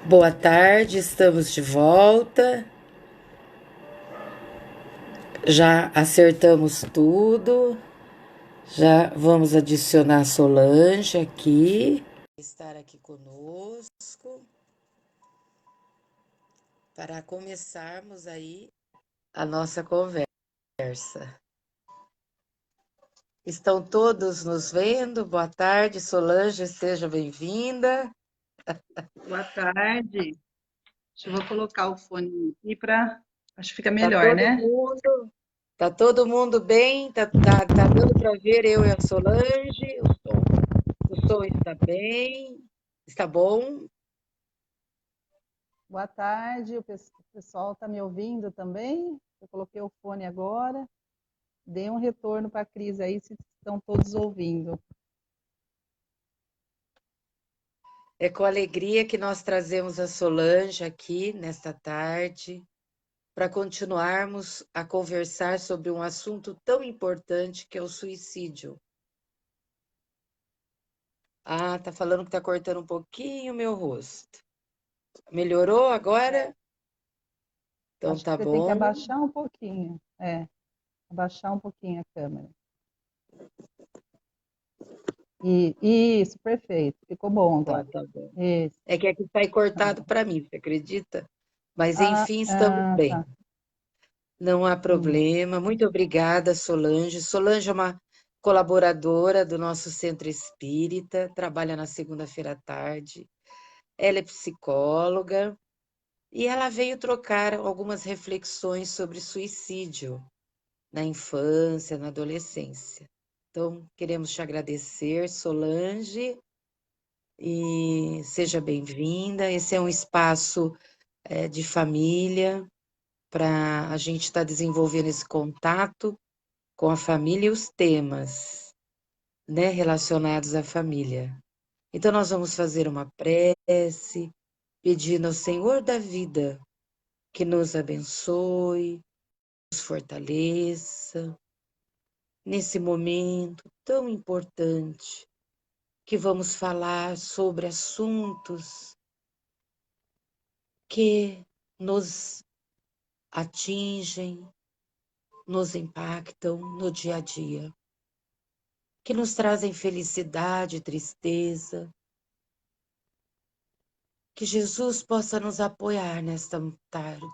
Boa tarde, estamos de volta. Já acertamos tudo. Já vamos adicionar Solange aqui. Estar aqui conosco para começarmos aí a nossa conversa. Estão todos nos vendo? Boa tarde, Solange, seja bem-vinda. Boa tarde. Eu vou colocar o fone aqui para. Acho que fica Tá melhor, todo né? mundo, tá todo mundo bem? Tá dando para ver eu e a Solange? O som está bem? Está bom? Boa tarde. O pessoal está me ouvindo também? Eu coloquei o fone agora. Dei um retorno para a Cris aí, se estão todos ouvindo. É com alegria que nós trazemos a Solange aqui nesta tarde para continuarmos a conversar sobre um assunto tão importante que é o suicídio. Ah, tá falando que tá cortando um pouquinho o meu rosto. Melhorou agora? Então Acho que tá você tem que bom. abaixar um pouquinho. Abaixar um pouquinho a câmera. Isso, perfeito. Ficou bom Tá, agora. tá bom. Isso, É que aqui sai cortado tá. para mim, você acredita? Mas Ah, enfim, estamos ah, bem. tá. Não há Hum. problema. Muito obrigada, Solange. Solange é uma colaboradora do nosso Centro Espírita, trabalha na segunda-feira à tarde. Ela é psicóloga e ela veio trocar algumas reflexões sobre suicídio na infância, na adolescência. Então, queremos te agradecer, Solange, e seja bem-vinda. Esse é um espaço de família para a gente estar desenvolvendo esse contato com a família e os temas, né, relacionados à família. Então, nós vamos fazer uma prece, pedindo ao Senhor da vida que nos abençoe, nos fortaleça, nesse momento tão importante que vamos falar sobre assuntos que nos atingem, nos impactam no dia a dia, que nos trazem felicidade, tristeza. Que Jesus possa nos apoiar nesta tarde,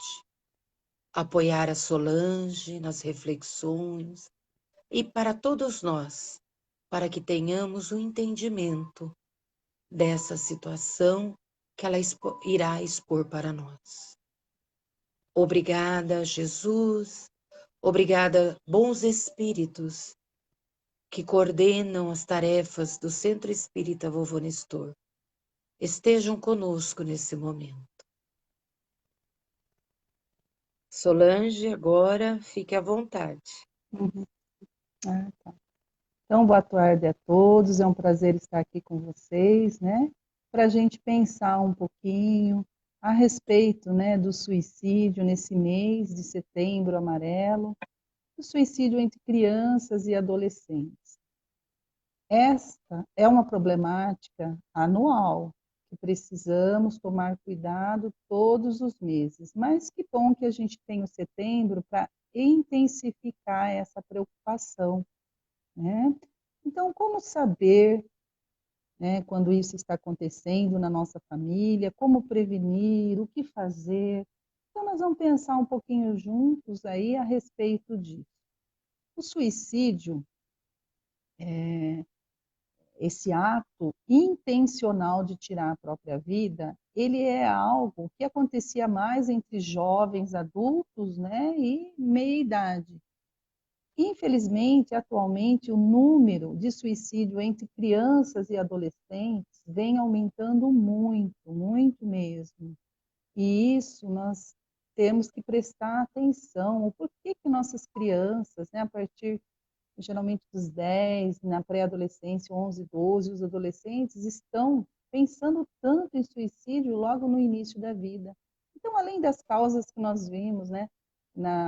apoiar a Solange nas reflexões e para todos nós, para que tenhamos o entendimento dessa situação que ela irá expor para nós. Obrigada, Jesus. Obrigada, bons espíritos que coordenam as tarefas do Centro Espírita Vovô Nestor. Estejam conosco nesse momento. Solange, agora fique à vontade. Uhum. Ah, tá. Então, boa tarde a todos. É um prazer estar aqui com vocês, né? Para a gente pensar um pouquinho a respeito, né, do suicídio nesse mês de setembro amarelo, o suicídio entre crianças e adolescentes. Esta é uma problemática anual que precisamos tomar cuidado todos os meses. Mas que bom que a gente tem o setembro para intensificar essa preocupação, né? Então, como saber, né, quando isso está acontecendo na nossa família, como prevenir, o que fazer? Então, nós vamos pensar um pouquinho juntos aí a respeito disso. O suicídio, esse ato intencional de tirar a própria vida, ele é algo que acontecia mais entre jovens adultos, né, e meia-idade. Infelizmente, atualmente, o número de suicídio entre crianças e adolescentes vem aumentando muito, muito mesmo. E isso nós temos que prestar atenção. O porquê que nossas crianças, né, a partir geralmente dos 10, na pré-adolescência, 11, 12, os adolescentes estão pensando tanto em suicídio logo no início da vida. Então, além das causas que nós vimos, né,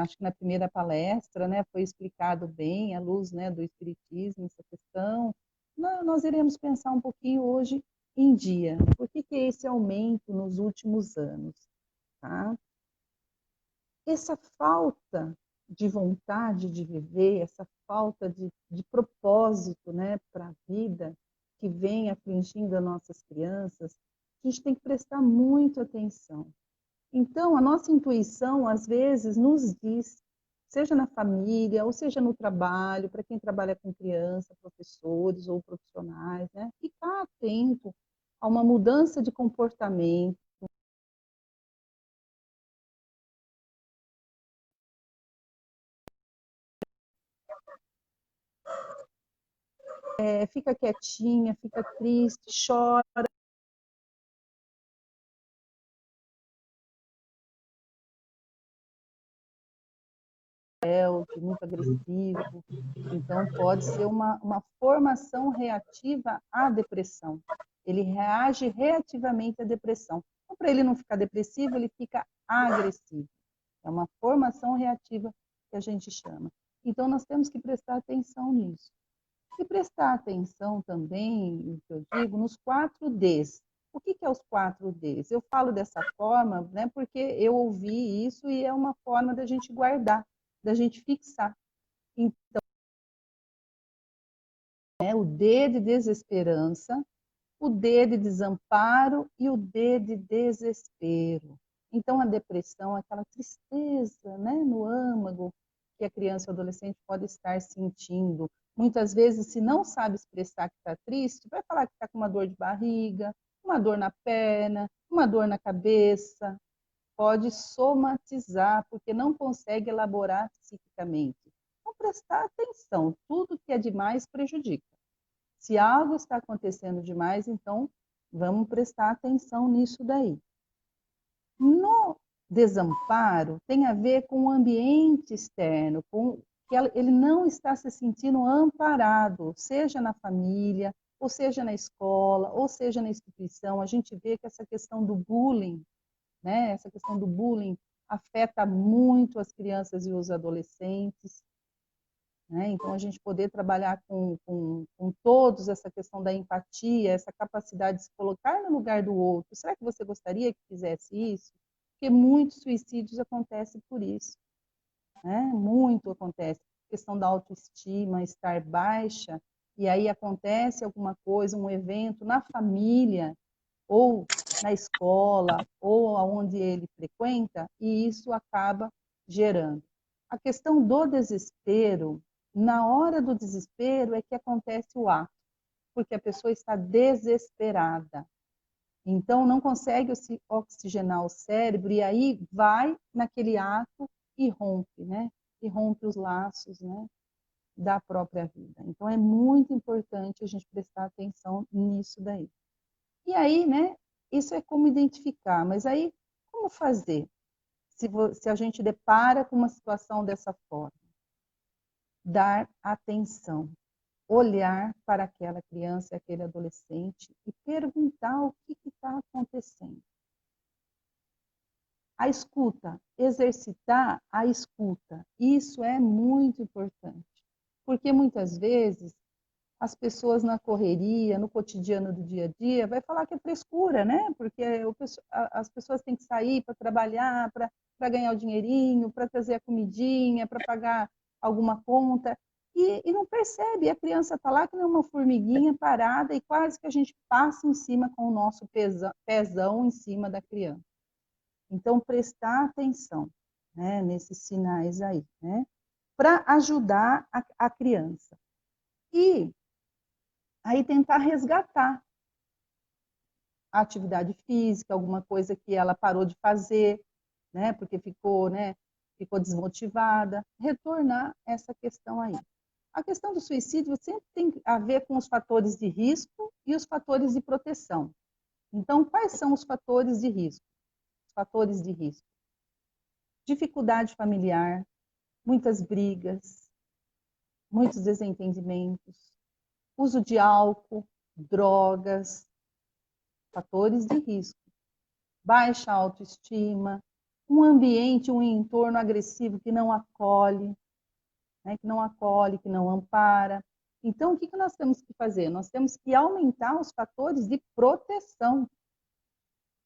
acho que na primeira palestra, né, foi explicado bem, à luz, né, do espiritismo, essa questão, nós iremos pensar um pouquinho hoje em dia. Por que esse aumento nos últimos anos? Tá? Essa falta de vontade de viver, essa falta de propósito, né, para a vida que vem afligindo as nossas crianças, a gente tem que prestar muito atenção. Então, a nossa intuição, às vezes, nos diz, seja na família, ou seja no trabalho, para quem trabalha com criança, professores ou profissionais, né, ficar atento a uma mudança de comportamento. Fica quietinha, fica triste, chora, muito agressivo. Então, pode ser uma formação reativa à depressão. Ele reage reativamente à depressão. Então, para ele não ficar depressivo, ele fica agressivo. É uma formação reativa que a gente chama. Então, nós temos que prestar atenção nisso. E prestar atenção também, o que eu digo, nos 4Ds. O que é os 4Ds? Eu falo dessa forma, né, porque eu ouvi isso e é uma forma da gente guardar, da gente fixar. Então, o D de desesperança, o D de desamparo e o D de desespero. Então, a depressão é aquela tristeza, né, no âmago que a criança ou adolescente pode estar sentindo. Muitas vezes, se não sabe expressar que está triste, vai falar que está com uma dor de barriga, uma dor na perna, uma dor na cabeça. Pode somatizar, porque não consegue elaborar psiquicamente. Então, prestar atenção, tudo que é demais prejudica. Se algo está acontecendo demais, então vamos prestar atenção nisso daí. No desamparo, tem a ver com o ambiente externo, com que ele não está se sentindo amparado, seja na família, ou seja na escola, ou seja na instituição. A gente vê que essa questão do bullying, né, essa questão do bullying afeta muito as crianças e os adolescentes. Né? Então, a gente poder trabalhar com todos essa questão da empatia, essa capacidade de se colocar no lugar do outro. Será que você gostaria que fizesse isso? Porque muitos suicídios acontecem por isso. Né? Muito acontece. A questão da autoestima estar baixa, e aí acontece alguma coisa, um evento na família, ou na escola, ou aonde ele frequenta, e isso acaba gerando. A questão do desespero, na hora do desespero é que acontece o ato, porque a pessoa está desesperada. Então, não consegue oxigenar o cérebro, e aí vai naquele ato e rompe, né? E rompe os laços, né? Da própria vida. Então, é muito importante a gente prestar atenção nisso daí. E aí, né? Isso é como identificar, mas aí, como fazer? Se a gente depara com uma situação dessa forma, dar atenção, olhar para aquela criança, aquele adolescente e perguntar o que está acontecendo. A escuta, exercitar a escuta, isso é muito importante, porque muitas vezes as pessoas na correria, no cotidiano do dia a dia, vai falar que é frescura, né? Porque as pessoas têm que sair para trabalhar, para ganhar o dinheirinho, para trazer a comidinha, para pagar alguma conta, e não percebe, a criança está lá que nem uma formiguinha parada e quase que a gente passa em cima com o nosso pezão em cima da criança. Então, prestar atenção, né, nesses sinais aí, né? Para ajudar a criança. E aí tentar resgatar a atividade física, alguma coisa que ela parou de fazer, né, porque ficou desmotivada, retornar essa questão aí. A questão do suicídio sempre tem a ver com os fatores de risco e os fatores de proteção. Então, quais são os fatores de risco? Os fatores de risco: dificuldade familiar, muitas brigas, muitos desentendimentos, uso de álcool, drogas, fatores de risco, baixa autoestima, um ambiente, um entorno agressivo que não acolhe, né, que não ampara. Então, o que nós temos que fazer? Nós temos que aumentar os fatores de proteção.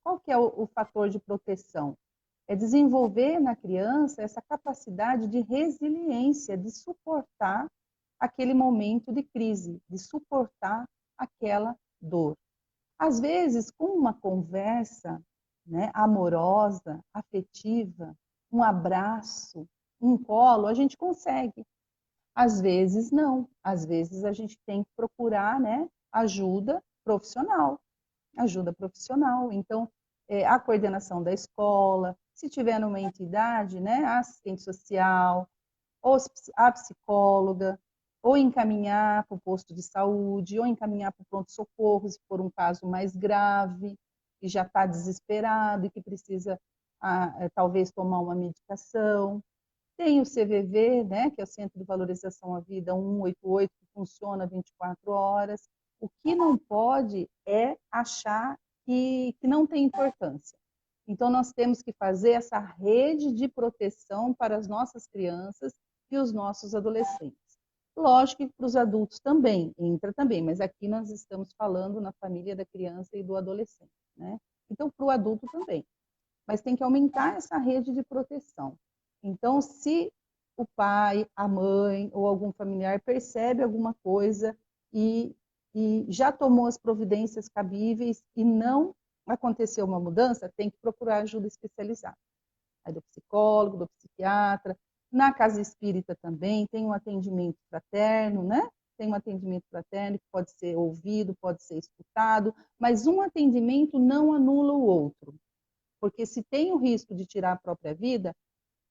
Qual que é o fator de proteção? É desenvolver na criança essa capacidade de resiliência, de suportar aquele momento de crise, de suportar aquela dor. Às vezes, com uma conversa, né, amorosa, afetiva, um abraço, um colo, a gente consegue. Às vezes, não. Às vezes, a gente tem que procurar, né, ajuda profissional. Ajuda profissional. Então, a coordenação da escola, se tiver numa entidade, né, a assistente social, ou a psicóloga, ou encaminhar para o posto de saúde, ou encaminhar para o pronto-socorro, se for um caso mais grave, e já está desesperado e que precisa, talvez, tomar uma medicação. Tem o CVV, né, que é o Centro de Valorização à Vida 188, que funciona 24 horas. O que não pode é achar que não tem importância. Então, nós temos que fazer essa rede de proteção para as nossas crianças e os nossos adolescentes. Lógico que para os adultos também, entra também, mas aqui nós estamos falando na família da criança e do adolescente, né? Então, para o adulto também. Mas tem que aumentar essa rede de proteção. Então, se o pai, a mãe ou algum familiar percebe alguma coisa e já tomou as providências cabíveis e não aconteceu uma mudança, tem que procurar ajuda especializada. Aí do psicólogo, do psiquiatra, na casa espírita também tem um atendimento fraterno, né? Tem um atendimento fraterno que pode ser ouvido, pode ser escutado, mas um atendimento não anula o outro. Porque se tem o risco de tirar a própria vida,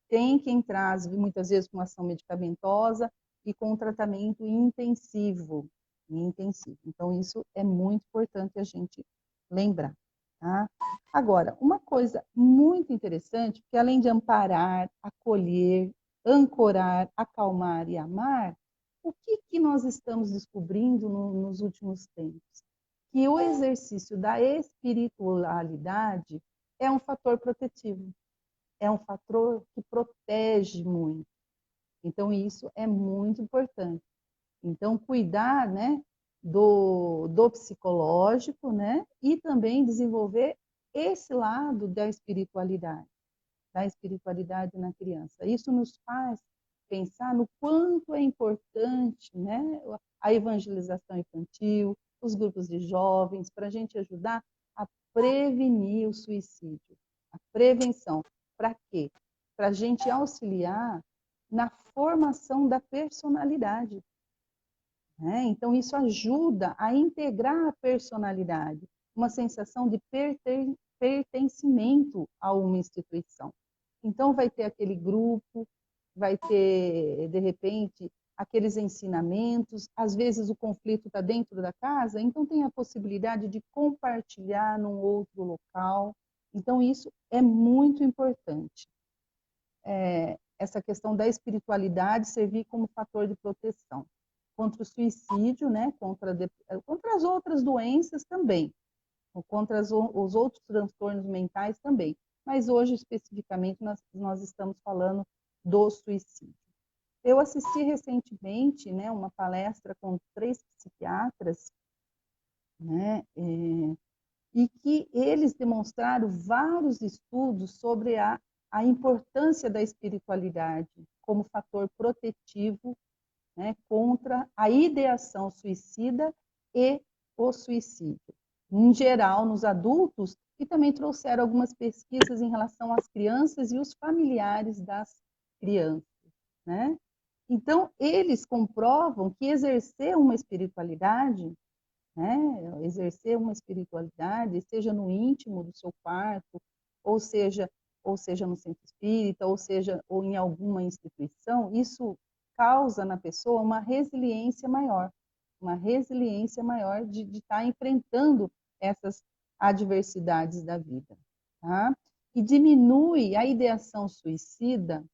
tem que entrar, muitas vezes, com ação medicamentosa e com tratamento intensivo. Intensivo. Então, isso é muito importante a gente lembrar. Tá? Agora, uma coisa muito interessante, que além de amparar, acolher, ancorar, acalmar e amar, o que nós estamos descobrindo nos últimos tempos? Que o exercício da espiritualidade é um fator protetivo, é um fator que protege muito. Então, isso é muito importante. Então, cuidar, né, do psicológico, né, e também desenvolver esse lado da espiritualidade na criança. Isso nos faz pensar no quanto é importante, né, a evangelização infantil, os grupos de jovens, para a gente ajudar a prevenir o suicídio, a prevenção. Para quê? Para a gente auxiliar na formação da personalidade. Né? Então, isso ajuda a integrar a personalidade, uma sensação de pertencimento a uma instituição. Então, vai ter aquele grupo, vai ter, de repente, aqueles ensinamentos, às vezes o conflito está dentro da casa, então tem a possibilidade de compartilhar num outro local. Então, isso é muito importante. Essa questão da espiritualidade servir como fator de proteção contra o suicídio, né, contra as outras doenças também, contra os outros transtornos mentais também. Mas hoje, especificamente, nós estamos falando do suicídio. Eu assisti recentemente, né, uma palestra com 3 psiquiatras, né, e que eles demonstraram vários estudos sobre a importância da espiritualidade como fator protetivo, né, contra a ideação suicida e o suicídio. Em geral, nos adultos, e também trouxeram algumas pesquisas em relação às crianças e os familiares das crianças. Né? Então, eles comprovam que exercer uma espiritualidade, né, exercer uma espiritualidade, seja no íntimo do seu quarto, ou seja no centro espírita, ou em alguma instituição, isso causa na pessoa uma resiliência maior de estar enfrentando essas adversidades da vida. Tá? E diminui a ideação suicida,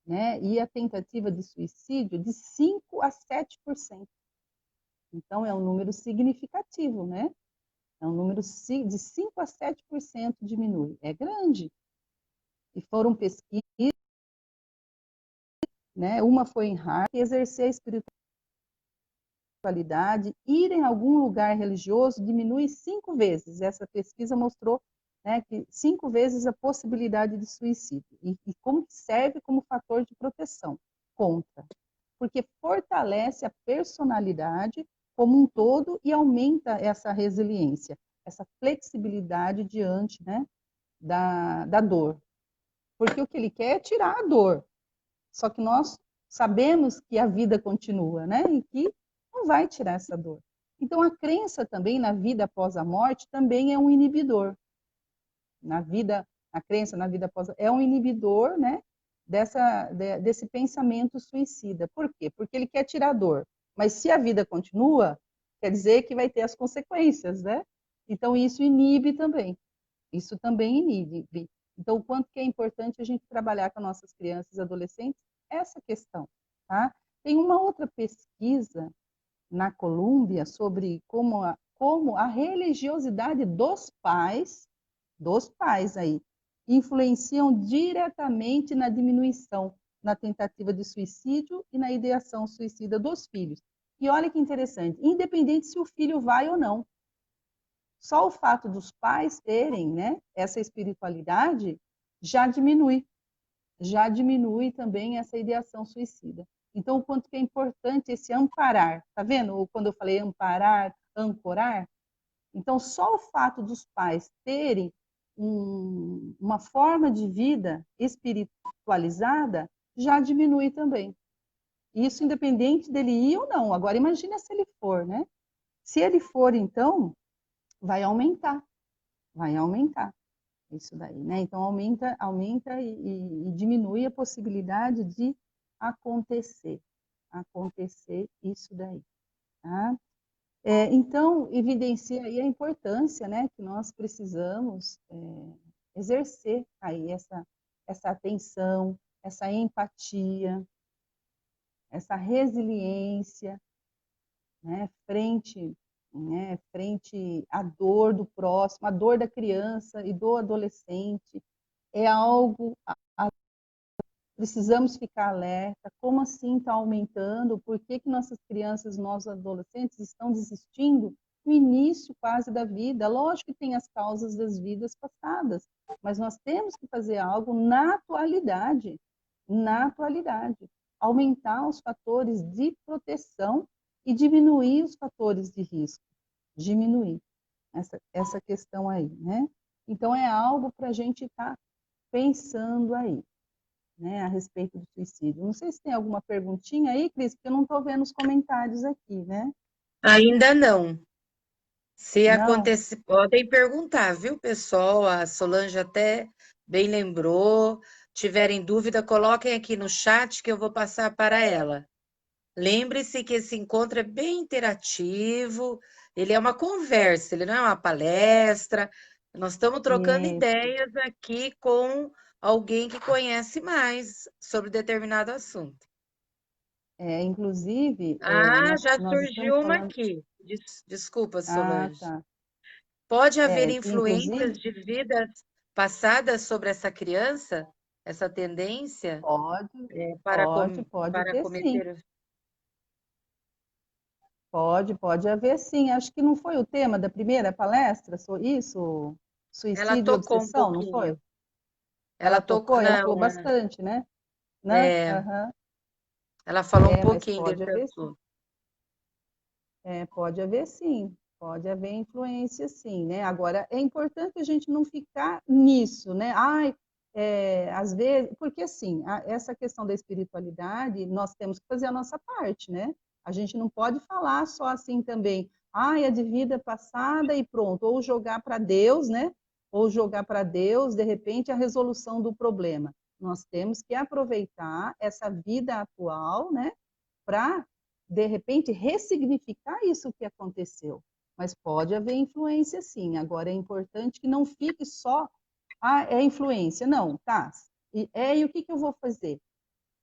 né, e a tentativa de suicídio de 5 a 7%. Então, é um número significativo, né? É um número de 5 a 7% diminui. É grande. E foram pesquisas, né? Uma foi em Harvard, exercer a espiritualidade espiritualidade, ir em algum lugar religioso diminui 5 vezes. Essa pesquisa mostrou, né, que 5 vezes a possibilidade de suicídio. E como serve como fator de proteção contra. Porque fortalece a personalidade como um todo e aumenta essa resiliência, essa flexibilidade diante, né, da dor. Porque o que ele quer é tirar a dor. Só que nós sabemos que a vida continua, né? E que não vai tirar essa dor. Então, a crença também na vida após a morte também é um inibidor. A crença na vida após é um inibidor, né? Desse pensamento suicida. Por quê? Porque ele quer tirar a dor. Mas se a vida continua, quer dizer que vai ter as consequências, né? Então, isso inibe também. Isso também inibe. Então, o quanto que é importante a gente trabalhar com nossas crianças e adolescentes essa questão, tá? Tem uma outra pesquisa na Colômbia sobre como a religiosidade dos pais aí, influenciam diretamente na diminuição, na tentativa de suicídio e na ideação suicida dos filhos. E olha que interessante, independente se o filho vai ou não, só o fato dos pais terem, né, essa espiritualidade já diminui também essa ideação suicida. Então, o quanto que é importante esse amparar, tá vendo? Quando eu falei amparar, ancorar, então só o fato dos pais terem uma forma de vida espiritualizada já diminui também. Isso independente dele ir ou não. Agora imagine se ele for, né? Se ele for, então, vai aumentar isso daí, né? Então aumenta e diminui a possibilidade de acontecer isso daí, tá? Então evidencia aí a importância, né, que nós precisamos exercer aí essa atenção, essa empatia, essa resiliência, né, frente à dor do próximo, à dor da criança e do adolescente, é algo, precisamos ficar alerta, como assim está aumentando, por que nossas crianças, nossos adolescentes estão desistindo no início quase da vida? Lógico que tem as causas das vidas passadas, mas nós temos que fazer algo na atualidade, aumentar os fatores de proteção e diminuir os fatores de risco, diminuir essa questão aí, né? Então é algo para a gente estar pensando aí, né, a respeito do suicídio. Não sei se tem alguma perguntinha aí, Cris, porque eu não estou vendo os comentários aqui, né? Ainda não. Se Não? acontecer, podem perguntar, viu, pessoal? A Solange até bem lembrou. Tiverem dúvida, coloquem aqui no chat que eu vou passar para ela. Lembre-se que esse encontro é bem interativo, ele é uma conversa, ele não é uma palestra. Nós estamos trocando Isso. ideias aqui com alguém que conhece mais sobre determinado assunto. Inclusive, Ah, já nós estamos surgiu uma falando... aqui. Desculpa, Ah, Solange. tá. Pode haver influências Inclusive, de vidas passadas sobre essa criança? Essa tendência pode, para, pode para ter sim. cometer. Pode haver sim. Acho que não foi o tema da primeira palestra, isso? Ela Suicídio e tocou um obsessão, não pouquinho. foi? Ela tocou, Ela falou não, bastante, né? Né? é, Aham. ela falou um Mas pouquinho pode desse haver sim. assunto. Pode haver sim, pode haver influência sim, né? Agora, é importante a gente não ficar nisso, né? Ai, às vezes, porque assim, essa questão da espiritualidade, nós temos que fazer a nossa parte, né? A gente não pode falar só assim também, ai, é de vida passada e pronto, ou jogar para Deus, né? Ou jogar para Deus, de repente, a resolução do problema. Nós temos que aproveitar essa vida atual, né? Para de repente, ressignificar isso que aconteceu. Mas pode haver influência, sim. Agora, é importante que não fique só, é influência. Não, tá. E o que eu vou fazer?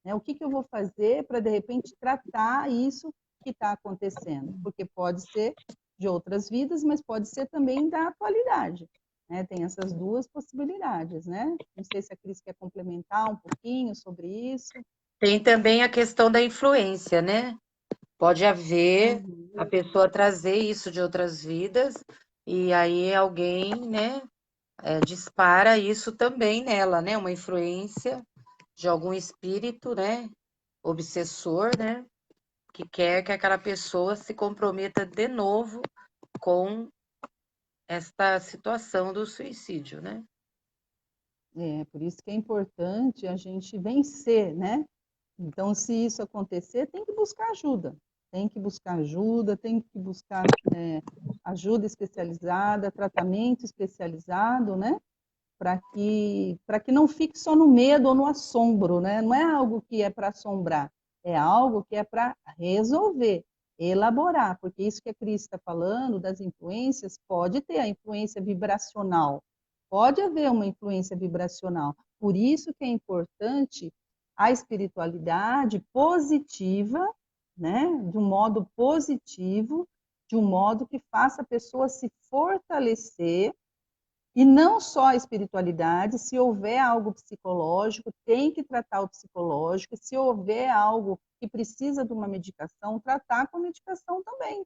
O que eu vou fazer para, de repente, tratar isso que está acontecendo? Porque pode ser de outras vidas, mas pode ser também da atualidade. Né? Tem essas duas possibilidades, né? Não sei se a Cris quer complementar um pouquinho sobre isso. Tem também a questão da influência, né? Pode haver a pessoa trazer isso de outras vidas, e aí alguém, né, dispara isso também nela, né? Uma influência de algum espírito, né? Obsessor, né? Que quer que aquela pessoa se comprometa de novo com esta situação do suicídio, né? Por isso que é importante a gente vencer, né? Então, se isso acontecer, tem que buscar ajuda. Tem que buscar ajuda, tem que buscar ajuda especializada, tratamento especializado, né? Para que não fique só no medo ou no assombro, né? Não é algo que é para assombrar, é algo que é para resolver, elaborar, porque isso que a Cris está falando das influências, pode ter a influência vibracional, pode haver uma influência vibracional. Por isso que é importante a espiritualidade positiva, né? De um modo positivo, de um modo que faça a pessoa se fortalecer. E não só a espiritualidade, se houver algo psicológico, tem que tratar o psicológico, se houver algo que precisa de uma medicação, tratar com a medicação também.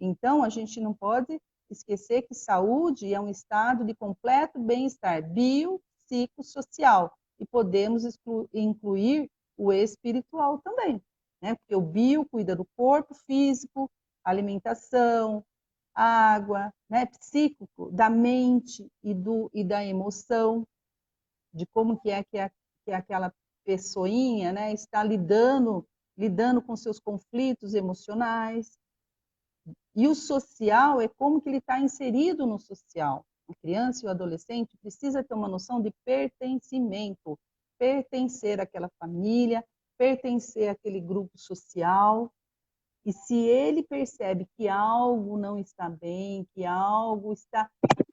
Então, a gente não pode esquecer que saúde é um estado de completo bem-estar biopsicossocial, e podemos incluir o espiritual também, né? Porque o bio cuida do corpo físico, alimentação, água, né, psíquico, da mente e da emoção, de como que aquela pessoinha, né, está lidando com seus conflitos emocionais. E o social é como que ele está inserido no social. A criança e o adolescente precisa ter uma noção de pertencimento, pertencer àquela família, pertencer àquele grupo social. E se ele percebe que algo não está bem, que algo está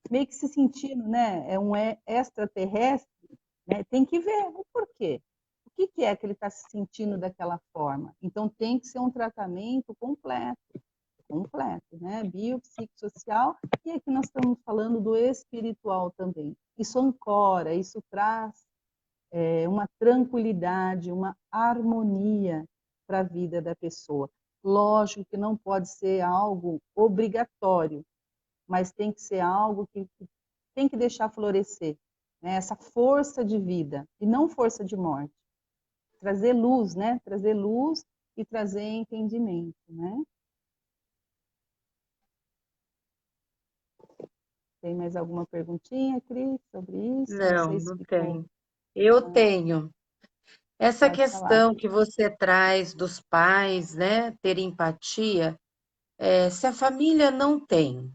meio que se sentindo, né, é um extraterrestre, né, tem que ver o porquê. O que é que ele está se sentindo daquela forma? Então tem que ser um tratamento completo, né, biopsicossocial, e aqui nós estamos falando do espiritual também. Isso ancora, isso traz uma tranquilidade, uma harmonia para a vida da pessoa. Lógico que não pode ser algo obrigatório, mas tem que ser algo que tem que deixar florescer, né? Essa força de vida, e não força de morte. Trazer luz, né? Trazer luz e trazer entendimento, né? Tem mais alguma perguntinha, Cris, sobre isso? Não Não, sei se não ficou. tenho. Eu tenho. Essa Pode falar. questão que você traz dos pais, né, ter empatia, se a família não tem,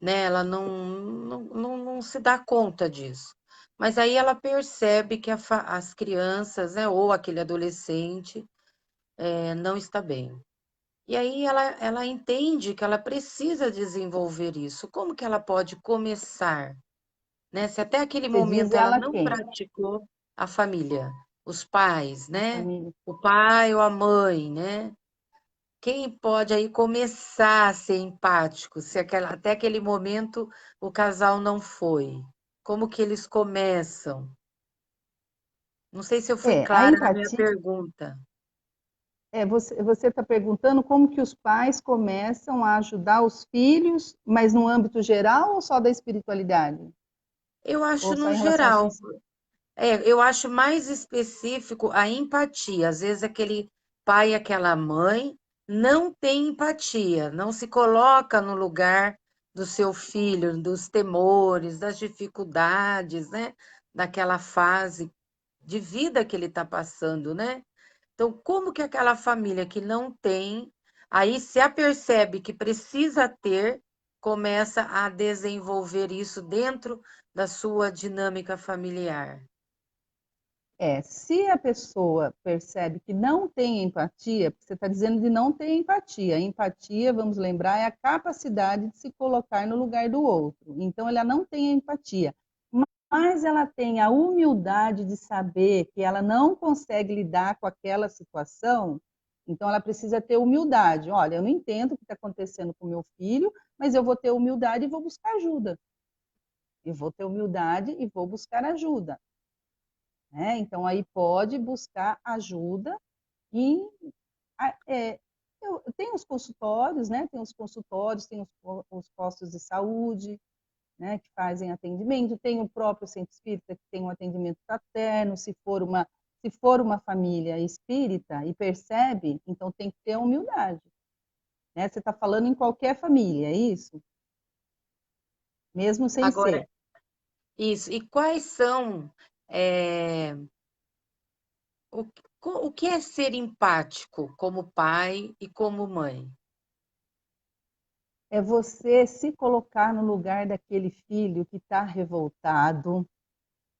né, ela não se dá conta disso. Mas aí ela percebe que as crianças, né, ou aquele adolescente, não está bem. E aí ela entende que ela precisa desenvolver isso. Como que ela pode começar, né? Se até aquele Você diz momento ela ela não quem? praticou a família, os pais, A né? família. O pai ou a mãe, né? Quem pode aí começar a ser empático, se até aquele momento o casal não foi? Como que eles começam? Não sei se eu fui A clara na minha empatia. pergunta. Você está perguntando como que os pais começam a ajudar os filhos, mas no âmbito geral ou só da espiritualidade? Eu Ou acho só no em relação ao geral. suicídio? Eu acho mais específico a empatia. Às vezes aquele pai, aquela mãe não tem empatia, não se coloca no lugar do seu filho, dos temores, das dificuldades, né? Daquela fase de vida que ele está passando, né? Então, como que aquela família que não tem, aí se apercebe que precisa ter, começa a desenvolver isso dentro da sua dinâmica familiar? Se a pessoa percebe que não tem empatia, porque você está dizendo de não ter empatia. A empatia, vamos lembrar, é a capacidade de se colocar no lugar do outro. Então, ela não tem empatia, mas ela tem a humildade de saber que ela não consegue lidar com aquela situação, então ela precisa ter humildade. Olha, eu não entendo o que está acontecendo com o meu filho, mas eu vou ter humildade e vou buscar ajuda. Eu vou ter humildade e vou buscar ajuda. Né? Então, aí pode buscar ajuda e Tem os consultórios, né? Tem os consultórios, tem os postos de saúde, né, que fazem atendimento, tem o próprio centro espírita que tem um atendimento fraterno, se for uma família espírita e percebe, então tem que ter humildade. Né? Você está falando em qualquer família, é isso? Mesmo sem Agora, ser. isso. E quais são o, o que é ser empático como pai e como mãe? É você se colocar no lugar daquele filho que está revoltado,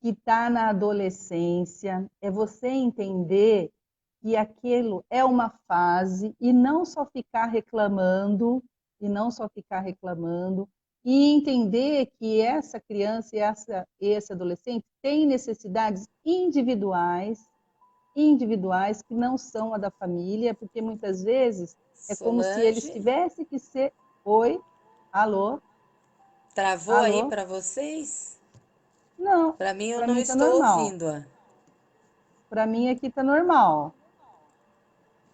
que está na adolescência, é você entender que aquilo é uma fase e não só ficar reclamando, e entender que essa criança e esse adolescente tem necessidades individuais que não são a da família, porque muitas vezes é como se eles Solange, tivessem que ser. Oi? Alô? travou aí Alô? para vocês? Não, Para mim, eu para não mim está estou normal. ouvindo. Para mim aqui está normal.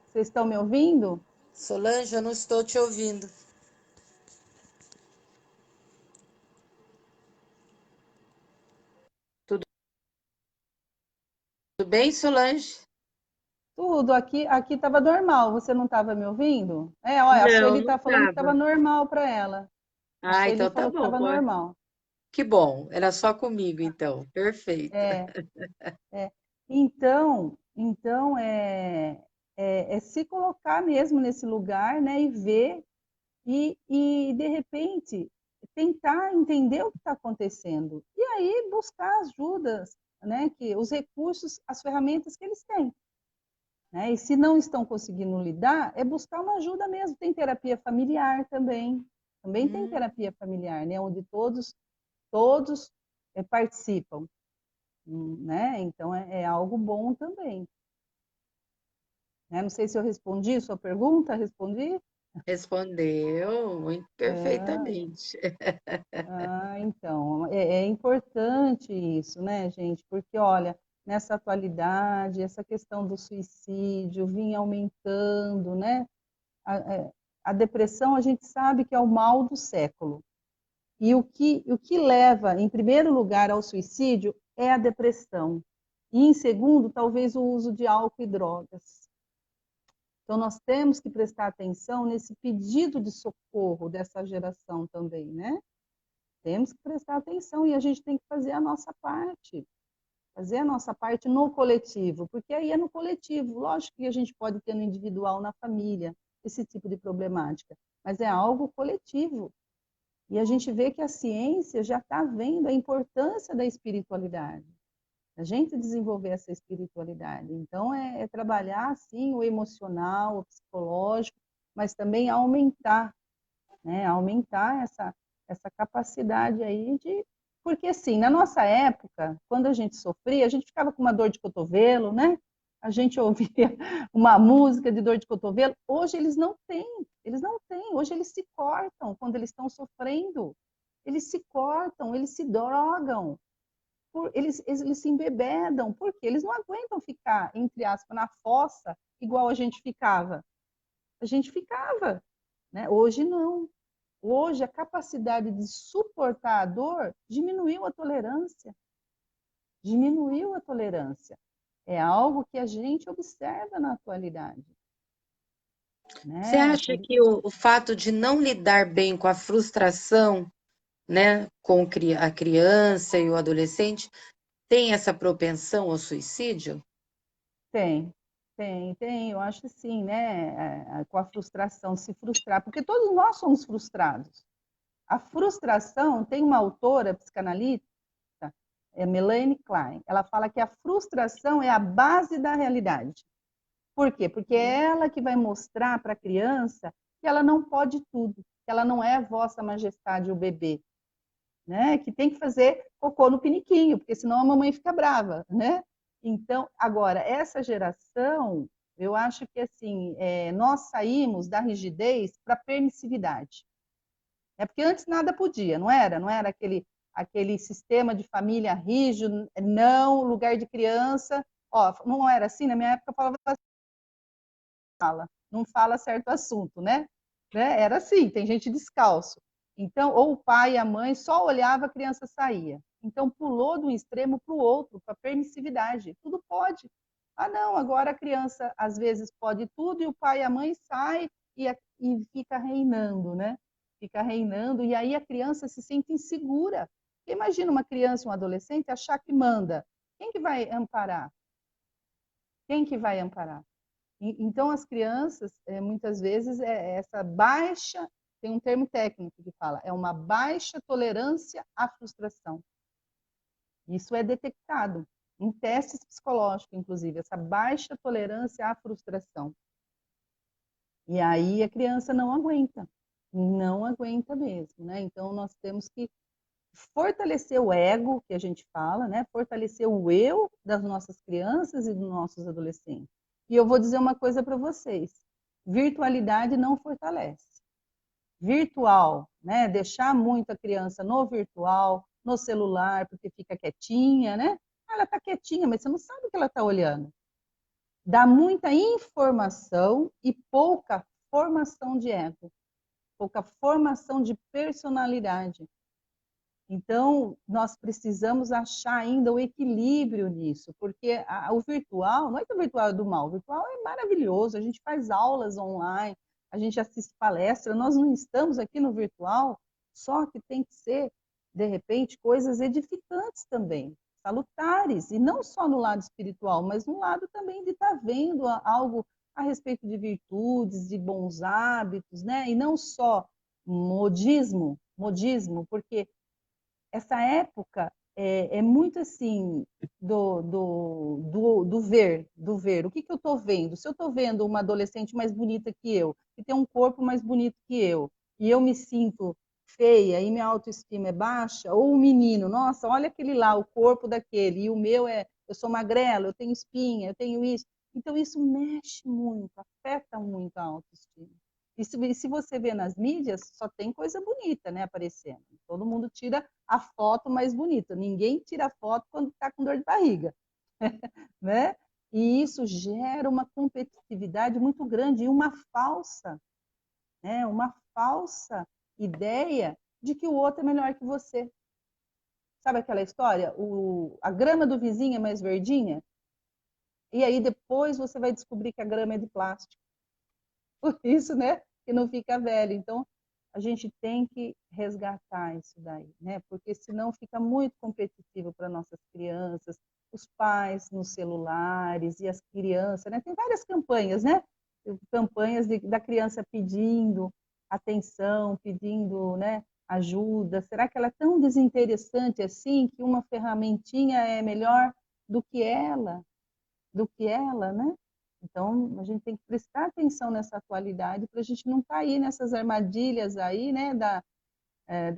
Vocês estão me ouvindo? Solange, eu não estou te ouvindo. Tudo bem, Solange? Tudo, aqui estava normal. Você não estava me ouvindo? Olha, a Não, Sueli não está falando que estava estava. normal para ela. A Ah, Sueli então tá falou que bom. estava normal. Que bom. Era só comigo, então. Perfeito. É, é. Então é se colocar mesmo nesse lugar, né, e ver e de repente tentar entender o que está acontecendo e aí buscar ajudas, né, que os recursos, as ferramentas que eles têm. Né? E se não estão conseguindo lidar, é buscar uma ajuda mesmo. Tem terapia familiar também. Também tem Hum, terapia familiar, né? Onde todos participam. Né? Então, é algo bom também. Né? Não sei se eu respondi sua pergunta. Respondi? respondeu muito Ah, perfeitamente. então, é importante isso, né, gente? Porque, olha, nessa atualidade, essa questão do suicídio vinha aumentando, né? A depressão a gente sabe que é o mal do século. E o que leva, em primeiro lugar, ao suicídio é a depressão. E, em segundo, talvez o uso de álcool e drogas. Então, nós temos que prestar atenção nesse pedido de socorro dessa geração também, né? Temos que prestar atenção e a gente tem que fazer a nossa parte no coletivo, porque aí é no coletivo. Lógico que a gente pode ter no individual, na família, esse tipo de problemática, mas é algo coletivo. E a gente vê que a ciência já está vendo a importância da espiritualidade, a gente desenvolver essa espiritualidade. Então, é trabalhar, sim, o emocional, o psicológico, mas também aumentar, né? Aumentar essa capacidade aí de... Porque, assim, na nossa época, quando a gente sofria, a gente ficava com uma dor de cotovelo, né? A gente ouvia uma música de dor de cotovelo. Hoje eles não têm. Hoje eles se cortam quando eles estão sofrendo. Eles se cortam, eles se drogam, eles se embebedam, porque eles não aguentam ficar, entre aspas, na fossa, igual a gente ficava. A gente ficava, né? Hoje não. Hoje, a capacidade de suportar a dor diminuiu a tolerância. Diminuiu a tolerância. É algo que a gente observa na atualidade. Você Né? acha que o fato de não lidar bem com a frustração, né, com a criança e o adolescente, tem essa propensão ao suicídio? Tem, tem. Eu acho que sim, né? Com a frustração, se frustrar, porque todos nós somos frustrados. A frustração, tem uma autora psicanalista, Melanie Klein, ela fala que a frustração é a base da realidade. Por quê? Porque é ela que vai mostrar para a criança que ela não pode tudo, que ela não é Vossa Majestade o bebê, né? Que tem que fazer cocô no piniquinho, porque senão a mamãe fica brava, né? Então, agora, essa geração, eu acho que assim, nós saímos da rigidez para a permissividade. É porque antes nada podia, não era? Não era aquele sistema de família rígido, não, lugar de criança. Ó, não era assim, na minha época eu falava assim, não fala certo assunto, né? Era assim, tem gente descalço. Então, ou o pai e a mãe só olhava, a criança saía. Então, pulou de um extremo para o outro, para a permissividade. Tudo pode. Ah, não, agora a criança às vezes pode tudo e o pai e a mãe sai e fica reinando, né? Fica reinando e aí a criança se sente insegura. Imagina uma criança, um adolescente achar que manda. Quem que vai amparar? Quem que vai amparar? Então, as crianças, muitas vezes, essa baixa, tem um termo técnico que fala, é uma baixa tolerância à frustração. Isso é detectado em testes psicológicos, inclusive, essa baixa tolerância à frustração. E aí a criança não aguenta mesmo, né? Então, nós temos que fortalecer o ego, que a gente fala, né? Fortalecer o eu das nossas crianças e dos nossos adolescentes. E eu vou dizer uma coisa para vocês: virtualidade não fortalece. Virtual, né? Deixar muito a criança no virtual, no celular, porque fica quietinha, né? Ela está quietinha, mas você não sabe o que ela está olhando. Dá muita informação e pouca formação de ego, pouca formação de personalidade. Então, nós precisamos achar ainda o equilíbrio nisso, porque o virtual, não é que o virtual é do mal, o virtual é maravilhoso, a gente faz aulas online, a gente assiste palestra, nós não estamos aqui no virtual, só que tem que ser, de repente, coisas edificantes também, salutares, e não só no lado espiritual, mas no lado também de estar vendo algo a respeito de virtudes, de bons hábitos, né? E não só modismo, porque essa época é muito assim do ver, do ver. O que eu estou vendo? Se eu estou vendo uma adolescente mais bonita que eu, que tem um corpo mais bonito que eu, e eu me sinto feia e minha autoestima é baixa, ou o menino, nossa, olha aquele lá, o corpo daquele, e o meu eu sou magrela, eu tenho espinha, eu tenho isso. Então isso mexe muito, afeta muito a autoestima. E se você vê nas mídias, só tem coisa bonita, né, aparecendo. Todo mundo tira a foto mais bonita. Ninguém tira foto quando está com dor de barriga, né? E isso gera uma competitividade muito grande e uma falsa ideia de que o outro é melhor que você. Sabe aquela história? A grama do vizinho é mais verdinha? E aí depois você vai descobrir que a grama é de plástico. Por isso, né, que não fica velho. Então, a gente tem que resgatar isso daí, né? Porque senão fica muito competitivo para nossas crianças, os pais nos celulares e as crianças, né? Tem várias campanhas, né? Campanhas da criança pedindo atenção, pedindo, né, ajuda. Será que ela é tão desinteressante assim que uma ferramentinha é melhor do que ela? Né? Então, a gente tem que prestar atenção nessa atualidade para a gente não cair nessas armadilhas aí, né, da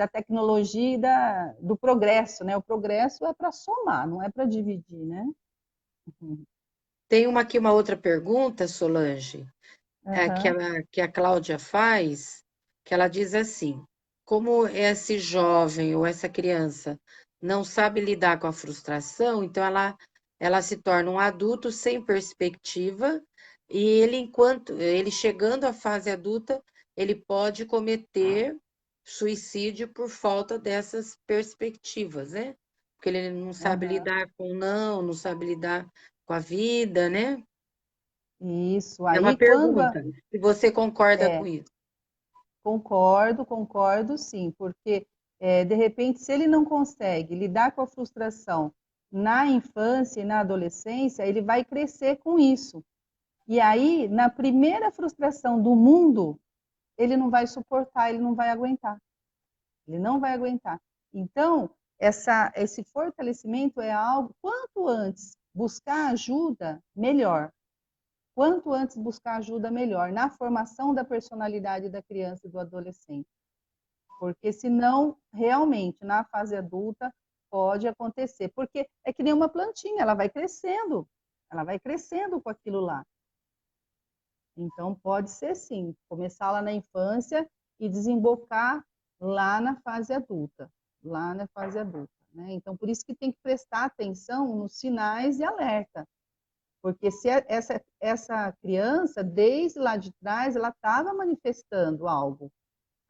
tecnologia e do progresso, né? O progresso é para somar, não é para dividir, né? Uhum. Tem aqui uma outra pergunta, Solange, Uhum. que a Cláudia faz, que ela diz assim: como esse jovem ou essa criança não sabe lidar com a frustração, então ela se torna um adulto sem perspectiva, e enquanto ele chegando à fase adulta, ele pode cometer suicídio por falta dessas perspectivas, né? Porque ele não sabe Uhum. lidar com não sabe lidar com a vida, né? Isso. É uma Aí, pergunta, se você concorda com é, isso. concordo, sim, porque de repente, se ele não consegue lidar com a frustração na infância e na adolescência, ele vai crescer com isso. E aí, na primeira frustração do mundo, ele não vai suportar, ele não vai aguentar. Ele não vai aguentar. Então, esse fortalecimento é algo, quanto antes buscar ajuda, melhor. Quanto antes buscar ajuda, melhor, na formação da personalidade da criança e do adolescente. Porque senão, realmente, na fase adulta, pode acontecer. Porque é que nem uma plantinha, ela vai crescendo com aquilo lá. Então, pode ser sim, começar lá na infância e desembocar lá na fase adulta, né? Então, por isso que tem que prestar atenção nos sinais de alerta. Porque se essa criança, desde lá de trás, ela estava manifestando algo.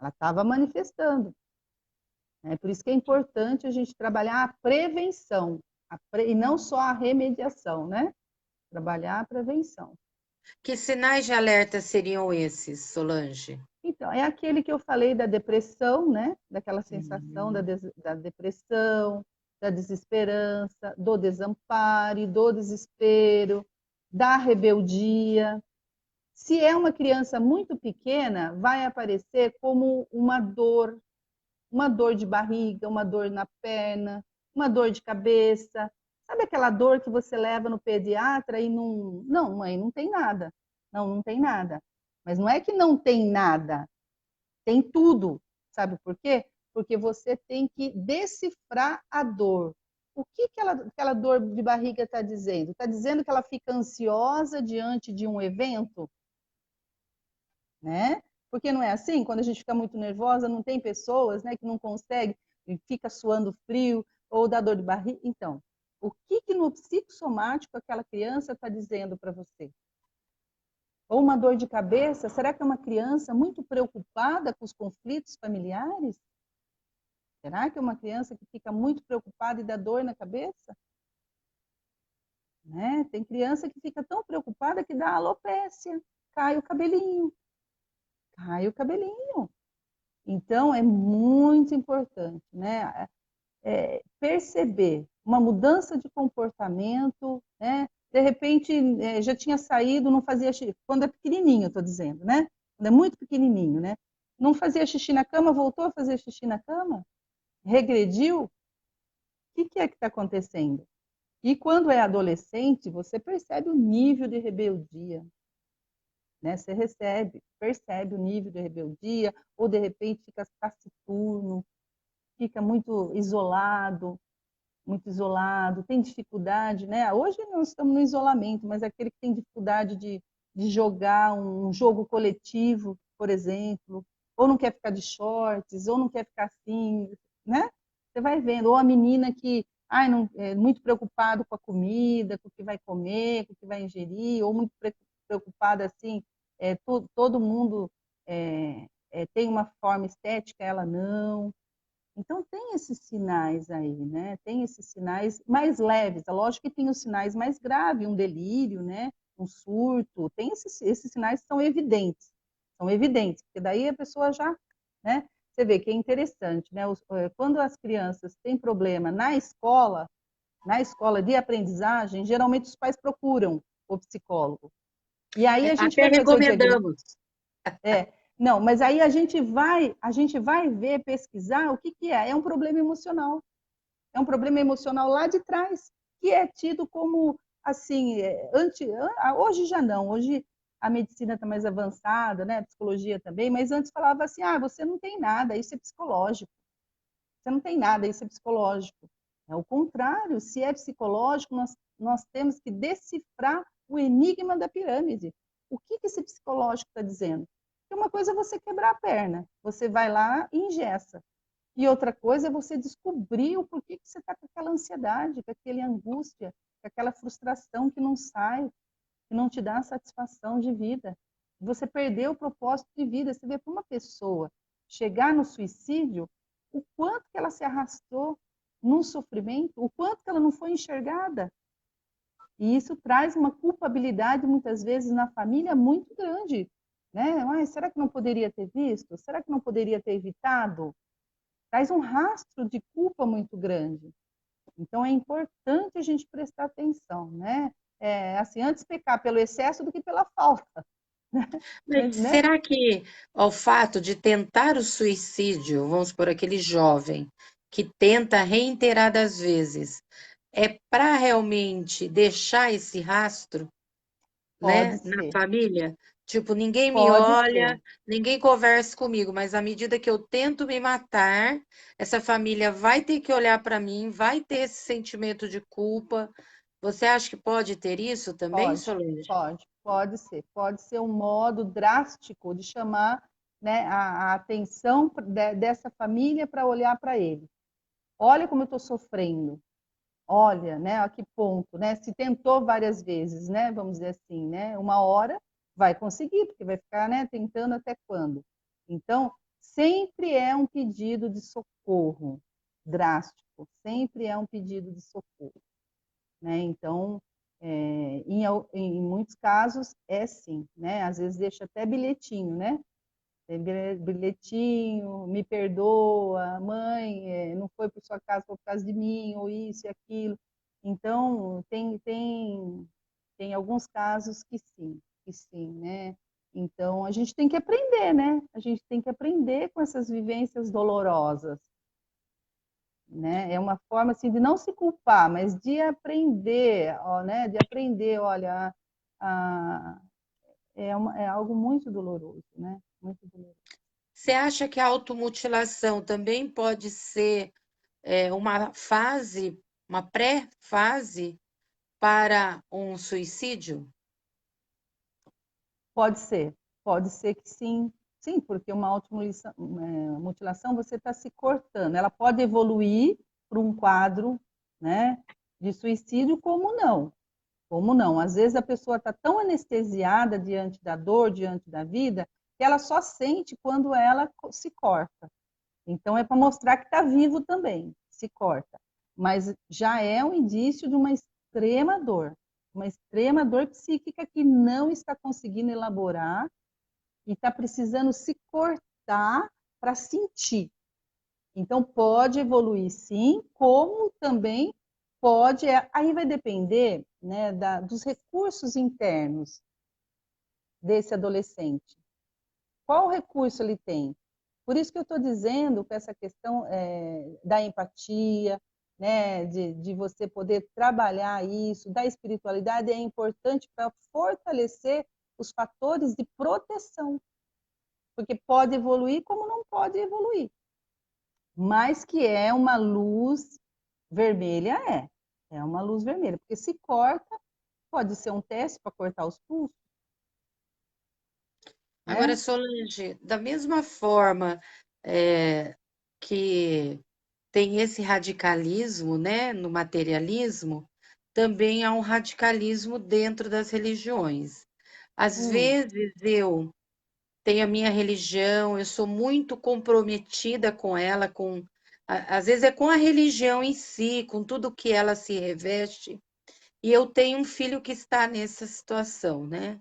Ela estava manifestando. Né? Por isso que é importante a gente trabalhar a prevenção, e não só a remediação, né? Trabalhar a prevenção. Que sinais de alerta seriam esses, Solange? Então, é aquele que eu falei da depressão, né? Daquela sensação Uhum. da depressão, da desesperança, do desamparo, do desespero, da rebeldia. Se é uma criança muito pequena, vai aparecer como uma dor de barriga, uma dor na perna, uma dor de cabeça. Sabe aquela dor que você leva no pediatra e não. Não, mãe, não tem nada. Não, não tem nada. Mas não é que não tem nada, tem tudo. Sabe por quê? Porque você tem que decifrar a dor. O que aquela dor de barriga está dizendo? Está dizendo que ela fica ansiosa diante de um evento? Né? Porque não é assim? Quando a gente fica muito nervosa, não tem pessoas, né, que não conseguem e fica suando frio ou dá dor de barriga. Então, o que no psicossomático aquela criança está dizendo para você? Ou uma dor de cabeça? Será que é uma criança muito preocupada com os conflitos familiares? Será que é uma criança que fica muito preocupada e dá dor na cabeça? Né? Tem criança que fica tão preocupada que dá alopécia, cai o cabelinho, cai o cabelinho. Então, é muito importante, né? Perceber uma mudança de comportamento, né? De repente, já tinha saído, não fazia xixi, quando é pequenininho, estou dizendo, né? Quando é muito pequenininho, né? Não fazia xixi na cama, voltou a fazer xixi na cama? Regrediu? O que é que está acontecendo? E quando é adolescente, você percebe o nível de rebeldia, né? Você percebe o nível de rebeldia, ou de repente fica taciturno, fica muito isolado, tem dificuldade, né? Hoje nós estamos no isolamento, mas aquele que tem dificuldade de jogar um jogo coletivo, por exemplo, ou não quer ficar de shorts, ou não quer ficar assim, né? Você vai vendo, ou a menina que não, é muito preocupado com a comida, com o que vai comer, com o que vai ingerir, ou muito preocupada assim, todo mundo tem uma forma estética, ela não. Então, tem esses sinais aí, né? Tem esses sinais mais leves. É lógico que tem os sinais mais graves, um delírio, né? Um surto. Tem esses sinais que são evidentes, porque daí a pessoa já, né? Você vê que é interessante, né? Quando as crianças têm problema na escola de aprendizagem, geralmente os pais procuram o psicólogo. E aí a gente Até vai fazer o diagnóstico. recomendamos. Não, mas aí a gente vai ver, pesquisar o que é. É um problema emocional. É um problema emocional lá de trás, que é tido como, assim, hoje já não, hoje a medicina está mais avançada, né? A psicologia também, mas antes falava assim, você não tem nada, isso é psicológico. Você não tem nada, isso é psicológico. É o contrário, se é psicológico, nós temos que decifrar o enigma da pirâmide. O que esse psicológico está dizendo? Porque uma coisa é você quebrar a perna, você vai lá e engessa. E outra coisa é você descobrir o porquê que você está com aquela ansiedade, com aquela angústia, com aquela frustração que não sai, que não te dá satisfação de vida. Você perdeu o propósito de vida. Você vê para uma pessoa chegar no suicídio, o quanto que ela se arrastou num sofrimento, o quanto que ela não foi enxergada. E isso traz uma culpabilidade, muitas vezes, na família muito grande. Né? Será que não poderia ter visto? Será que não poderia ter evitado? Traz um rastro de culpa muito grande. Então, é importante a gente prestar atenção, né? Assim, antes pecar pelo excesso do que pela falta, Mas né? será que ao fato de tentar o suicídio, vamos por aquele jovem que tenta reiteradas vezes, é para realmente deixar esse rastro, Pode né, na ser, família? Tipo, ninguém me pode ser, olha, ninguém conversa comigo, mas à medida que eu tento me matar, essa família vai ter que olhar para mim, vai ter esse sentimento de culpa. Você acha que pode ter isso também, pode, Solange? pode ser um modo drástico de chamar, né, a atenção dessa família para olhar para ele. Olha como eu estou sofrendo, olha, né, a que ponto, né? Se tentou várias vezes, né? Vamos dizer assim, né? Uma hora vai conseguir, porque vai ficar, né, tentando até quando? Então, sempre é um pedido de socorro drástico, sempre é um pedido de socorro, né? Então, em muitos casos é sim, né? Às vezes deixa até bilhetinho, né? Tem bilhetinho, me perdoa, mãe, não foi por sua casa, foi por causa de mim, ou isso e aquilo. Então, tem alguns casos que sim, né? Então, a gente tem que aprender, né? A gente tem que aprender com essas vivências dolorosas, né? É uma forma, assim, de não se culpar, mas de aprender, ó, né? De aprender, olha, é algo muito doloroso, né? Muito doloroso. Você acha que a automutilação também pode ser uma fase, uma pré-fase para um suicídio? Pode ser que sim, sim, porque uma automutilação, mutilação você está se cortando. Ela pode evoluir para um quadro, né, de suicídio, como não? Como não? Às vezes a pessoa está tão anestesiada diante da dor, diante da vida, que ela só sente quando ela se corta. Então é para mostrar que está vivo também, se corta. Mas já é um indício de uma extrema dor psíquica que não está conseguindo elaborar e está precisando se cortar para sentir. Então pode evoluir sim, como também pode, aí vai depender, né, dos recursos internos desse adolescente. Qual recurso ele tem? Por isso que eu estou dizendo que essa questão da empatia, né, de você poder trabalhar isso, da espiritualidade, é importante para fortalecer os fatores de proteção, porque pode evoluir como não pode evoluir, mas que é uma luz vermelha, é uma luz vermelha, porque se corta, pode ser um teste para cortar os pulsos, Agora, né? Solange, da mesma forma que tem esse radicalismo, né, no materialismo, também há um radicalismo dentro das religiões. Às Hum, vezes eu tenho a minha religião, eu sou muito comprometida com ela, às vezes é com a religião em si, com tudo que ela se reveste, e eu tenho um filho que está nessa situação, né?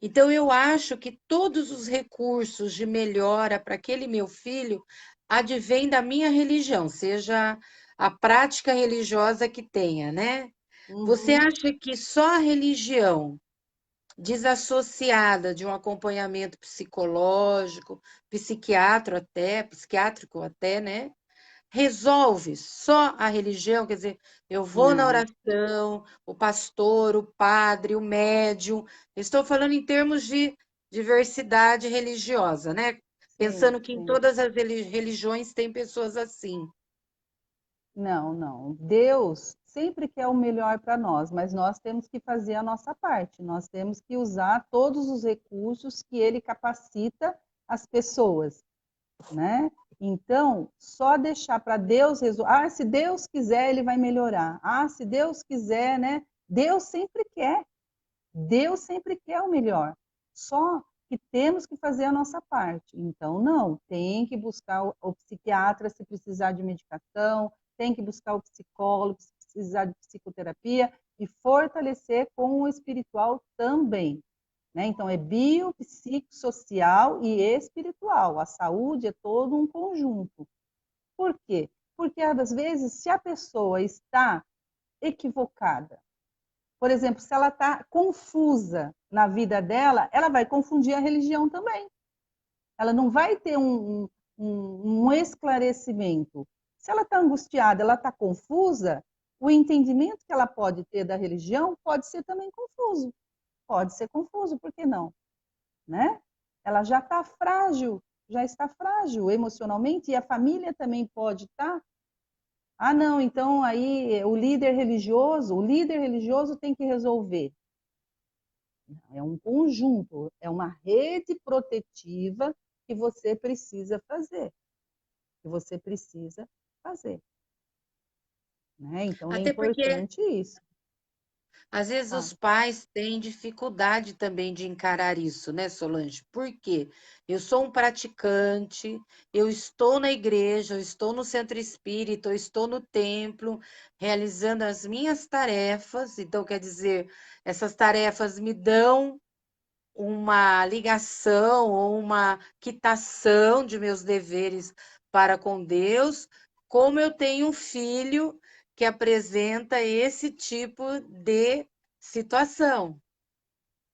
Então, eu acho que todos os recursos de melhora para aquele meu filho advêm da minha religião, seja a prática religiosa que tenha, né? Você uhum, acha que só a religião, desassociada de um acompanhamento psicológico, psiquiátrico até, né? Resolve só a religião, quer dizer, eu vou na não, oração, o pastor, o padre, o médium, eu estou falando em termos de diversidade religiosa, né? sim, Pensando que em sim. todas as religiões tem pessoas assim. Não, não. Deus sempre quer o melhor para nós, mas nós temos que fazer a nossa parte. Nós temos que usar todos os recursos que ele capacita as pessoas, né? Então, só deixar para Deus resolver. Ah, se Deus quiser, ele vai melhorar. Ah, se Deus quiser, né? Deus sempre quer. Deus sempre quer o melhor. Só que temos que fazer a nossa parte. Então, não, tem que buscar o psiquiatra se precisar de medicação, tem que buscar o psicólogo se precisar de psicoterapia e fortalecer com o espiritual também. Né? Então, é bio, psicossocial e espiritual. A saúde é todo um conjunto. Por quê? Porque, às vezes, se a pessoa está equivocada, por exemplo, se ela está confusa na vida dela, ela vai confundir a religião também. Ela não vai ter um esclarecimento. Se ela está angustiada, ela está confusa, o entendimento que ela pode ter da religião pode ser também confuso. Pode ser confuso, por que não? Né? Ela já está frágil emocionalmente, e a família também pode estar. Ah, não, então aí o líder religioso tem que resolver. É um conjunto, é uma rede protetiva que você precisa fazer, que você precisa fazer, né? Então é Até porque importante isso. às vezes os Fala. pais têm dificuldade também de encarar isso, né, Solange? Por quê? Eu sou um praticante, eu estou na igreja, eu estou no centro espírita, eu estou no templo, realizando as minhas tarefas. Então, quer dizer, essas tarefas me dão uma ligação ou uma quitação de meus deveres para com Deus, como eu tenho um filho que apresenta esse tipo de situação,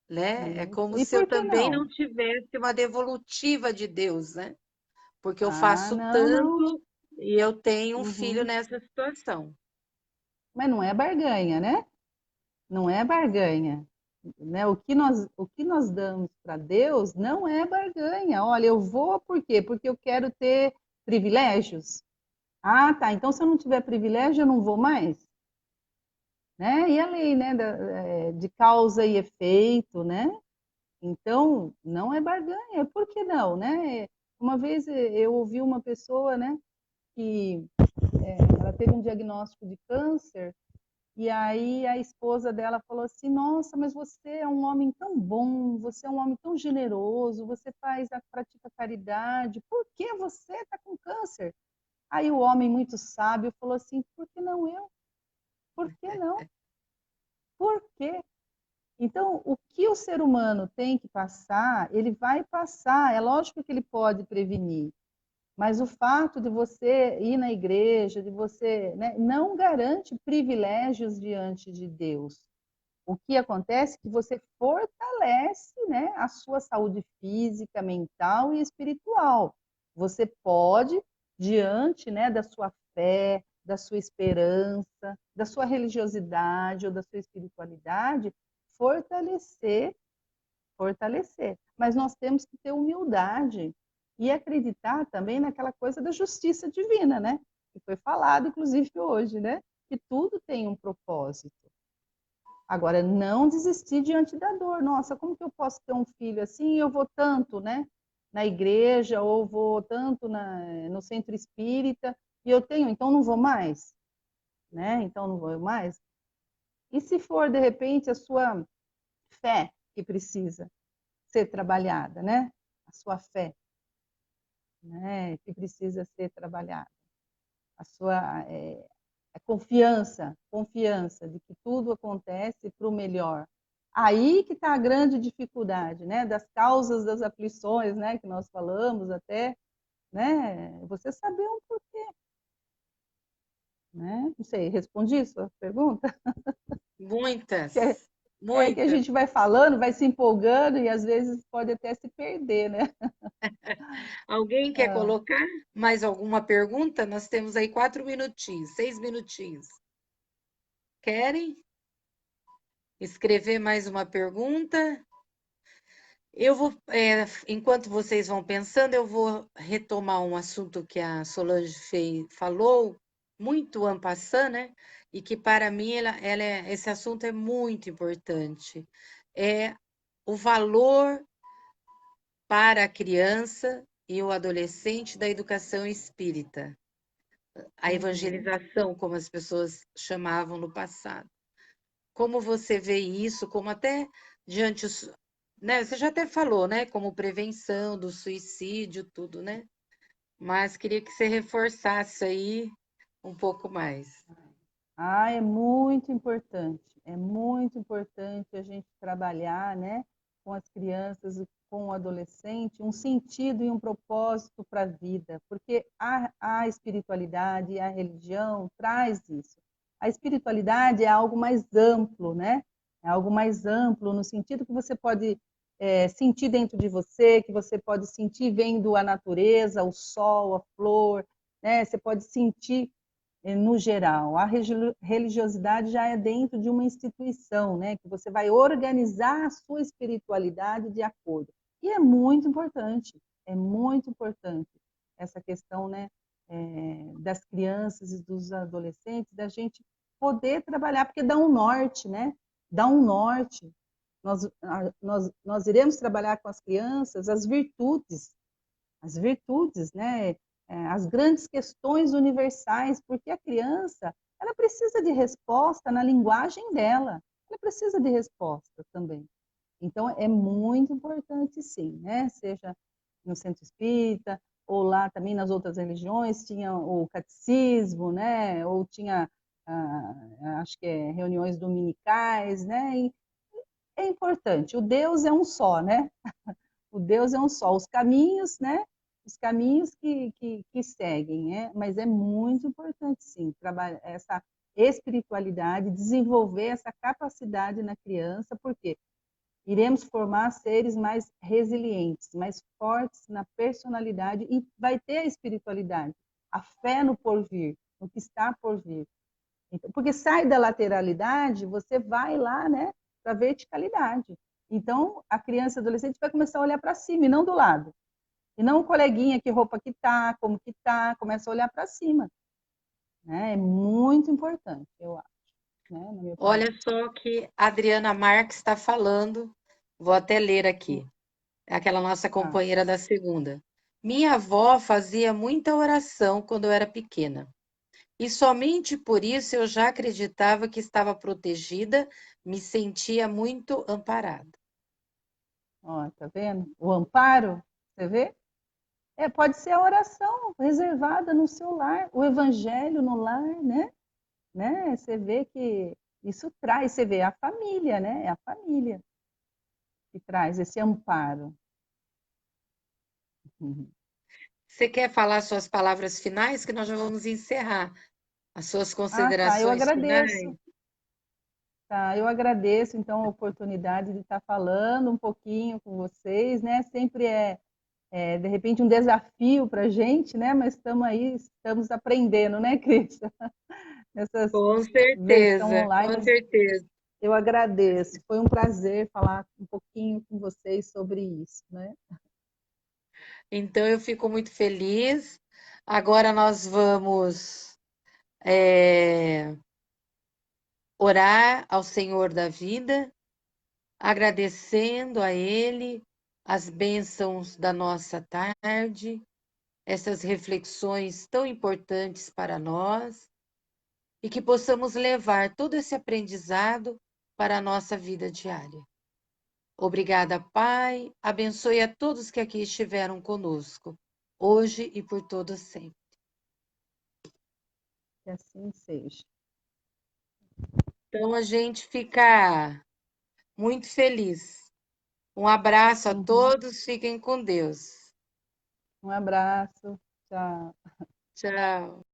né? É Isso. como E se eu por que também não não? tivesse uma devolutiva de Deus, né? Porque eu Ah, faço não, não. tanto e eu tenho um filho Uhum. nessa situação. Mas não é barganha, né? Não é barganha, né? O que nós damos para Deus não é barganha. Olha, eu vou por quê? Porque eu quero ter privilégios. Ah, tá. Então, se eu não tiver privilégio, eu não vou mais, né? E a lei, né, de causa e efeito, né? Então, não é barganha. Por que não, né? Uma vez eu ouvi uma pessoa, né, que ela teve um diagnóstico de câncer. E aí a esposa dela falou assim: Nossa, mas você é um homem tão bom, você é um homem tão generoso, você pratica caridade, por que você está com câncer? Aí o homem muito sábio falou assim: Por que não eu? Por que não? Por quê? Então, o que o ser humano tem que passar, ele vai passar. É lógico que ele pode prevenir, mas o fato de você ir na igreja, de você, né, não garante privilégios diante de Deus. O que acontece é que você fortalece, né, a sua saúde física, mental e espiritual. Você pode, diante, né, da sua fé, da sua esperança, da sua religiosidade ou da sua espiritualidade, fortalecer, fortalecer. Mas nós temos que ter humildade e acreditar também naquela coisa da justiça divina, né? Que foi falado, inclusive, hoje, né? Que tudo tem um propósito. Agora, não desistir diante da dor. Nossa, como que eu posso ter um filho assim? Eu vou tanto, né? Na igreja, ou vou tanto no centro espírita, e eu tenho, então não vou mais, né? Então não vou mais. E se for, de repente, a sua fé que precisa ser trabalhada, né? A sua fé, né? Que precisa ser trabalhada. A sua confiança, confiança de que tudo acontece para o melhor. Aí que está a grande dificuldade, né? Das causas das aflições, né? Que nós falamos até, né? Você saber um porquê, né? Não sei, respondi sua pergunta? Muitas, É que a muitas. gente vai falando, vai se empolgando e às vezes pode até se perder, né? Alguém quer Ah, colocar mais alguma pergunta? Nós temos aí 4 minutinhos, 6 minutinhos. Querem escrever mais uma pergunta? Eu vou, enquanto vocês vão pensando, eu vou retomar um assunto que a Solange falou, muito en passant, né? E que para mim esse assunto é muito importante. É o valor para a criança e o adolescente da educação espírita, a uhum. evangelização, como as pessoas chamavam no passado. Como você vê isso, como até diante, né? Você já até falou, né? Como prevenção do suicídio, tudo, né? Mas queria que você reforçasse aí um pouco mais. Ah, é muito importante a gente trabalhar, né, com as crianças e com o adolescente, um sentido e um propósito para a vida, porque a espiritualidade e a religião traz isso. A espiritualidade é algo mais amplo, né? É algo mais amplo no sentido que você pode sentir dentro de você, que você pode sentir vendo a natureza, o sol, a flor, né? Você pode sentir no geral. A religiosidade já é dentro de uma instituição, né, que você vai organizar a sua espiritualidade de acordo. E é muito importante essa questão, né, das crianças e dos adolescentes, da gente poder trabalhar, porque dá um norte, né? Dá um norte. Nós iremos trabalhar com as crianças as virtudes, né? As grandes questões universais, porque a criança ela precisa de resposta na linguagem dela, ela precisa de resposta também. Então, é muito importante, sim, né? Seja no centro espírita, ou lá também nas outras religiões, tinha o catecismo, né? Ou tinha, acho que reuniões dominicais, né? E é importante. O Deus é um só, né? O Deus é um só. Os caminhos, né? Os caminhos que seguem, né? Mas é muito importante, sim, trabalhar essa espiritualidade, desenvolver essa capacidade na criança, porque iremos formar seres mais resilientes, mais fortes na personalidade e vai ter a espiritualidade, a fé no porvir, no que está por vir. Então, porque sai da lateralidade, você vai lá, né, para a verticalidade. Então, a criança e adolescente vai começar a olhar para cima e não do lado. E não o coleguinha, que roupa que tá, como que tá, começa a olhar para cima. Né? É muito importante, eu acho. Né, na minha opinião. Olha só o que a Adriana Marques está falando. Vou até ler aqui. É aquela nossa Tá. companheira da segunda. Minha avó fazia muita oração quando eu era pequena. E somente por isso eu já acreditava que estava protegida, me sentia muito amparada. Ó, tá vendo? O amparo, você vê? Pode ser a oração reservada no seu lar, o evangelho no lar, né? Você vê que isso traz, você vê a família, né? É a família que traz esse amparo. Uhum. Você quer falar suas palavras finais, que nós já vamos encerrar? As suas Ah, tá, eu considerações finais? agradeço. Tá, eu agradeço então a oportunidade de estar falando um pouquinho com vocês, né? Sempre de repente um desafio para a gente, né? Mas estamos aí, estamos aprendendo, né, Cris? Nessas Com versão certeza, com online. certeza. Eu agradeço. Foi um prazer falar um pouquinho com vocês sobre isso, né? Então, eu fico muito feliz. Agora nós vamos é, orar ao Senhor da vida, agradecendo a Ele as bênçãos da nossa tarde, essas reflexões tão importantes para nós, e que possamos levar todo esse aprendizado para a nossa vida diária. Obrigada, Pai. Abençoe a todos que aqui estiveram conosco, hoje e por todo sempre. Que assim seja. Então, a gente fica muito feliz. Um abraço a Uhum. todos, fiquem com Deus. Um abraço. Tchau. Tchau.